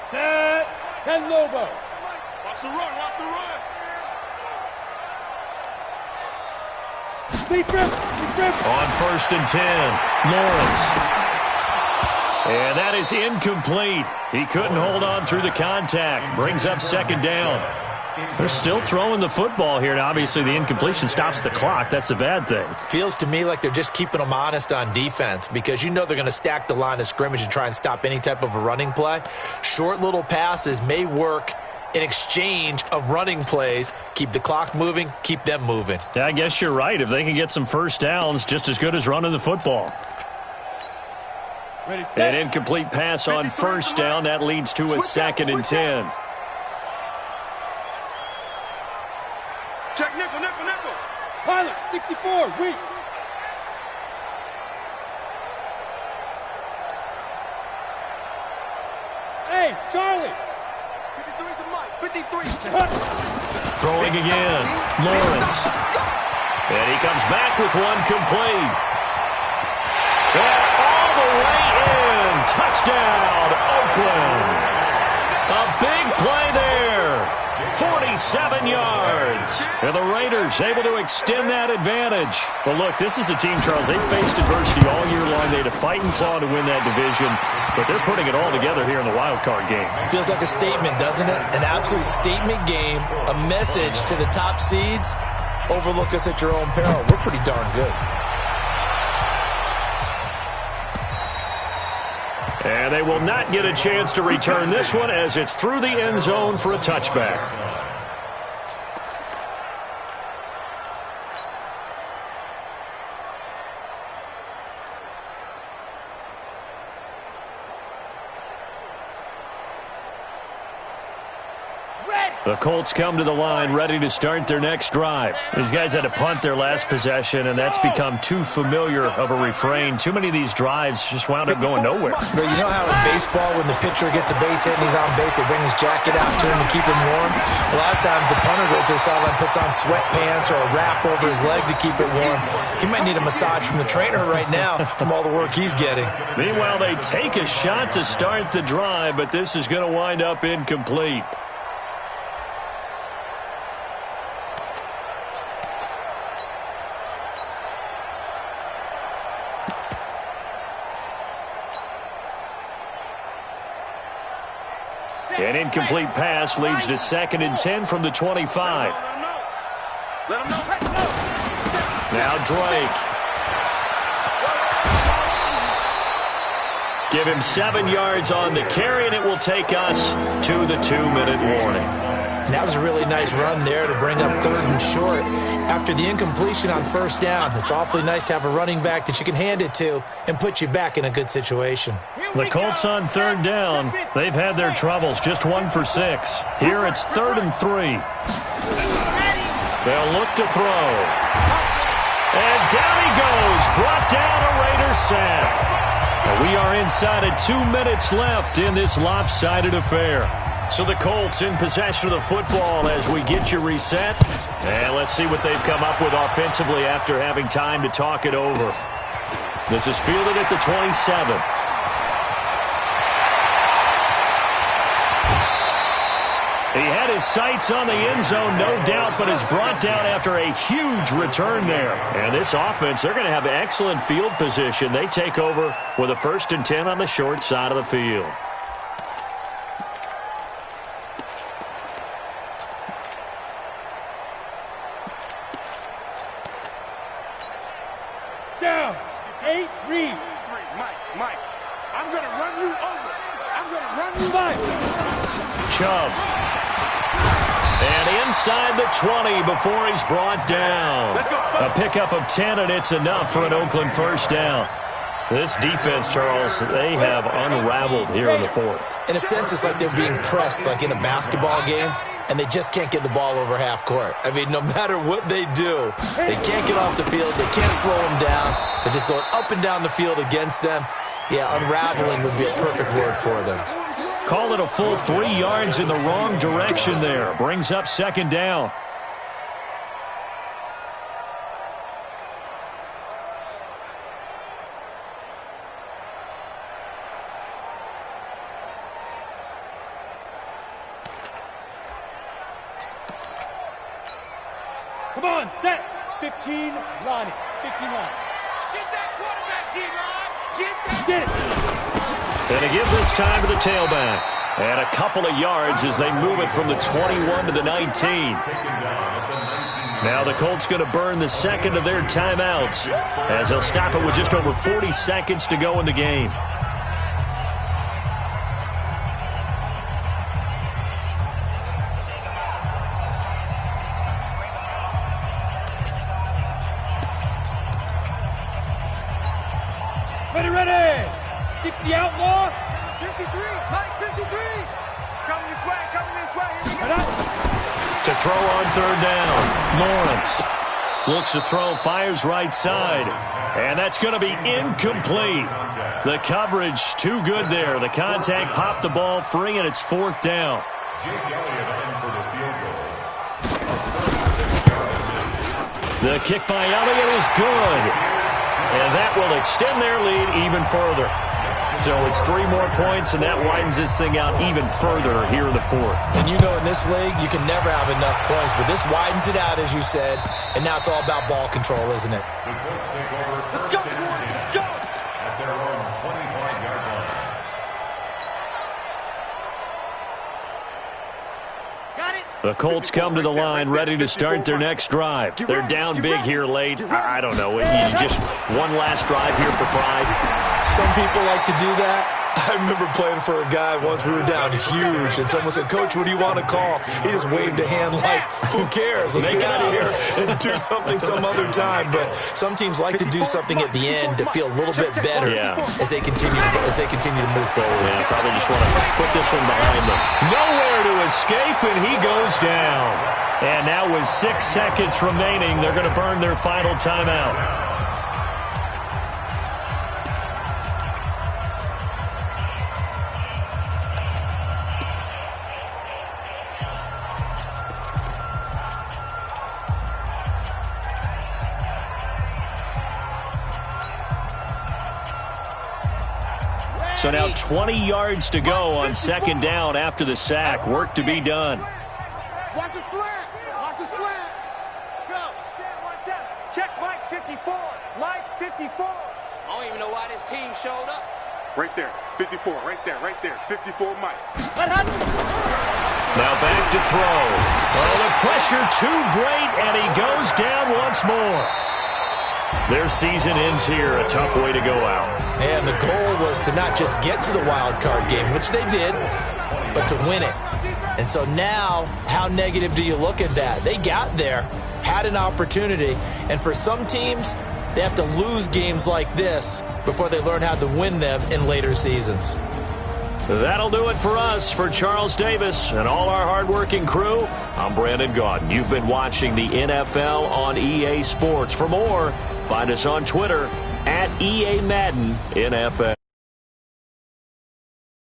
Set. 10 Lobo. Watch the run, watch the run. Deep rip. On 1st and 10, Lawrence. And that is incomplete. He couldn't hold on through the contact. Brings up 2nd down. They're still throwing the football here, and obviously the incompletion stops the clock. That's a bad thing. Feels to me like they're just keeping them honest on defense because you know they're going to stack the line of scrimmage and try and stop any type of a running play. Short little passes may work in exchange of running plays. Keep the clock moving, keep them moving. Yeah, I guess you're right. If they can get some first downs, just as good as running the football. Ready, set. An incomplete pass on first down. That leads to a 2nd and 10. Check nickel, nickel, nickel. Pilot, 64, weak. Hey, Charlie. 53's the mic. 53. Throwing again. Lawrence. And he comes back with one complete. And all the way in. Touchdown, Oakland. A big play there. 47 yards. And the Raiders able to extend that advantage. But look, this is a team, Charles, they faced adversity all year long. They had to fight and claw to win that division. But they're putting it all together here in the wild card game. Feels like a statement, doesn't it? An absolute statement game. A message to the top seeds. Overlook us at your own peril. We're pretty darn good. And they will not get a chance to return this one as it's through the end zone for a touchback. The Colts come to the line ready to start their next drive. These guys had to punt their last possession, and that's become too familiar of a refrain. Too many of these drives just wound up going nowhere. But you know how in baseball, when the pitcher gets a base hit and he's on base, they bring his jacket out to him to keep him warm? A lot of times the punter goes to the sideline, puts on sweatpants or a wrap over his leg to keep it warm. He might need a massage from the trainer right now from all the work he's getting. Meanwhile, they take a shot to start the drive, but this is going to wind up incomplete. An incomplete pass leads to 2nd and 10 from the 25. Let him know. Now Drake. Give him 7 yards on the carry, and it will take us to the 2-minute warning. And that was a really nice run there to bring up 3rd and short. After the incompletion on first down, it's awfully nice to have a running back that you can hand it to and put you back in a good situation. The Colts on 3rd down. They've had their troubles, just 1 for 6. Here it's 3rd and 3. They'll look to throw. And down he goes, brought down a Raiders sack. We are inside of 2 minutes left in this lopsided affair. So the Colts in possession of the football as we get you reset. And let's see what they've come up with offensively after having time to talk it over. This is fielded at the 27. He had his sights on the end zone, no doubt, but is brought down after a huge return there. And this offense, they're going to have excellent field position. They take over with a 1st and 10 on the short side of the field. Down. 8, read. 3, Mike. I'm going to run you over. I'm going to run you 5. Chubb. And inside the 20 before he's brought down. A pickup of 10, and it's enough for an Oakland first down. This defense, Charles, they have unraveled here in the 4th. In a sense, it's like they're being pressed like in a basketball game, and they just can't get the ball over half court. I mean, no matter what they do, they can't get off the field. They can't slow them down. They're just going up and down the field against them. Yeah, unraveling would be a perfect word for them. Call it a full 3 yards in the wrong direction there. Brings up 2nd down. Come on, set. 15, Lonnie. 15 line. Get that quarterback, D-line. Get that. Get it. And to give this time to the tailback. And a couple of yards as they move it from the 21 to the 19. Now the Colts going to burn the second of their timeouts as they'll stop it with just over 40 seconds to go in the game. Ready. 60 outlaw. 53, Mike, 53. Coming this way, coming this way. Here we go. To throw on third down, Lawrence looks to throw, fires right side, and that's going to be incomplete. The coverage too good there. The contact popped the ball free, and it's fourth down. Jake Elliott in for the field goal. The kick by Elliott is good, and that will extend their lead even further. So it's 3 more points, and that widens this thing out even further here in the fourth. And you know in this league, you can never have enough points, but this widens it out, as you said, and now it's all about ball control, isn't it? The Colts take over Let's go, first and 10 let's go. at their own 25-yard line. Got it. The Colts come to the line ready to start their next drive. They're down big here late. I don't know. Just one last drive here for pride. Some people like to do that. I remember playing for a guy once. We were down huge, and someone said, "Coach, what do you want to call?" He just waved a hand like, "Who cares? Let's get out of here and do something some other time." But some teams like to do something at the end to feel a little bit better as they continue to move forward. Yeah, probably just want to put this one behind them. Nowhere to escape, and he goes down. And now with 6 seconds remaining, they're going to burn their final timeout. So now 20 yards to go on second down after the sack. Work to be done. Watch his flat. Watch his flat. Go. Check Mike 54. Mike 54. I don't even know why this team showed up. Right there, 54, right there, 54 Mike. Now back to throw. Oh, the pressure too great, and he goes down once more. Their season ends here. A tough way to go out. And the goal was to not just get to the wild card game, which they did, but to win it. And so now, how negative do you look at that? They got there, had an opportunity, and for some teams, they have to lose games like this before they learn how to win them in later seasons. That'll do it for us. For Charles Davis and all our hardworking crew, I'm Brandon Gaudin. You've been watching the NFL on EA Sports. For more, find us on Twitter @EA Madden NFL.